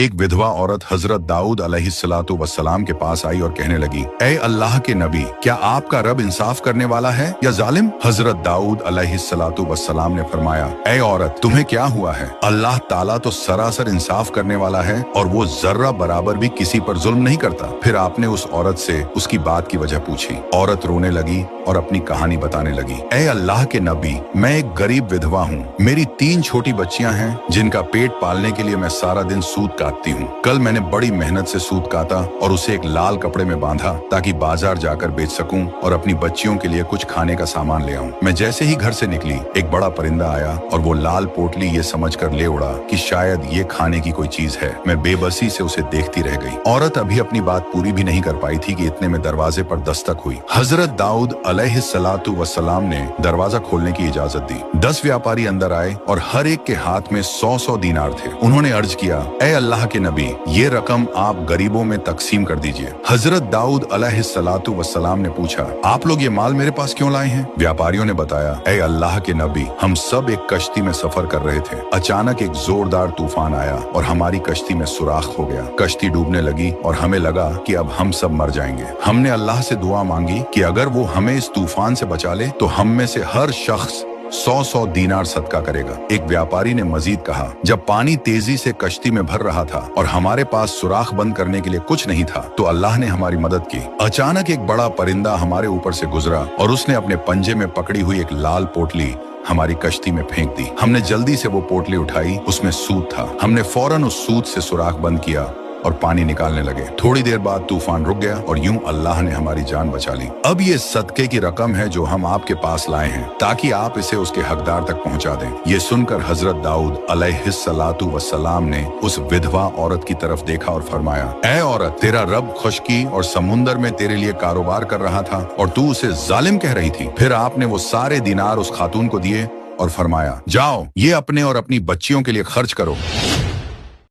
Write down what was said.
एक विधवा औरत हजरत दाऊद अलैहिस्सलातु वस्सलाम के पास आई और कहने लगी, ऐ अल्लाह के नबी, क्या आपका रब इंसाफ करने वाला है या जालिम? हजरत दाऊद अलैहिस्सलातु वस्सलाम ने फरमाया, ऐ औरत, तुम्हें क्या हुआ है? अल्लाह ताला तो सरासर इंसाफ करने वाला है और वो जर्रा बराबर भी किसी पर जुल्म नहीं करता। फिर आपने उस औरत से उसकी बात की वजह पूछी। औरत रोने लगी और अपनी कहानी बताने लगी, ऐ अल्लाह के नबी, मैं एक गरीब विधवा हूँ। मेरी 3 छोटी बच्चियां हैं जिनका पेट पालने के लिए मैं सारा दिन सूत काटती हूँ। कल मैंने बड़ी मेहनत से सूत काटा और उसे एक लाल कपड़े में बांधा ताकि बाजार जाकर बेच सकूं और अपनी बच्चियों के लिए कुछ खाने का सामान ले आऊं। मैं जैसे ही घर से निकली, एक बड़ा परिंदा आया और वो लाल पोटली ये समझकर ले उड़ा कि शायद ये खाने की कोई चीज है। मैं बेबसी से उसे देखती रह गई। औरत अभी अपनी बात पूरी भी नहीं कर पाई थी कि इतने में दरवाजे पर दस्तक हुई। हजरत दाऊद अलैहिस्सलातु वस्सलाम ने दरवाजा खोलने की इजाजत दी। 10 व्यापारी अंदर आए और हर एक के हाथ में 100-100 दीनार थे। उन्होंने अर्ज किया, ऐ अल्लाह के नबी, ये रकम आप गरीबों में तकसीम कर दीजिए। हजरत दाऊद अलैहिस्सलातु वस्सलाम ने पूछा, आप लोग ये माल मेरे पास क्यों लाए हैं? व्यापारियों ने बताया, ऐ अल्लाह के नबी, हम सब एक कश्ती में सफर कर रहे थे। अचानक एक जोरदार तूफान आया और हमारी कश्ती में सुराख हो गया। कश्ती डूबने लगी और हमें लगा कि अब हम सब मर जाएंगे। हमने अल्लाह से दुआ मांगी कि अगर वो हमें इस तूफान से बचा ले तो हम में से हर शख्स 100-100 दीनार सदका करेगा। एक व्यापारी ने मजीद कहा, जब पानी तेजी से कश्ती में भर रहा था और हमारे पास सुराख बंद करने के लिए कुछ नहीं था तो अल्लाह ने हमारी मदद की। अचानक एक बड़ा परिंदा हमारे ऊपर से गुजरा और उसने अपने पंजे में पकड़ी हुई एक लाल पोटली हमारी कश्ती में फेंक दी। हमने जल्दी से वो पोटली उठाई, उसमें सूत था। हमने फौरन उस सूत से सुराख बंद किया और पानी निकालने लगे। थोड़ी देर बाद तूफान रुक गया और यूं अल्लाह ने हमारी जान बचा ली। अब ये सदके की रकम है जो हम आपके पास लाए हैं ताकि आप इसे उसके हकदार तक पहुंचा दें। ये सुनकर हजरत दाऊद अलैहिस्सलातु वस्सलाम ने उस विधवा औरत की तरफ देखा और फरमाया, ऐ औरत, तेरा रब खुशकी और समुंदर में तेरे लिए कारोबार कर रहा था और तू उसे जालिम कह रही थी। फिर आपने वो सारे दिनार उस खातून को दिए और फरमाया, जाओ, ये अपने और अपनी बच्चियों के लिए खर्च करो।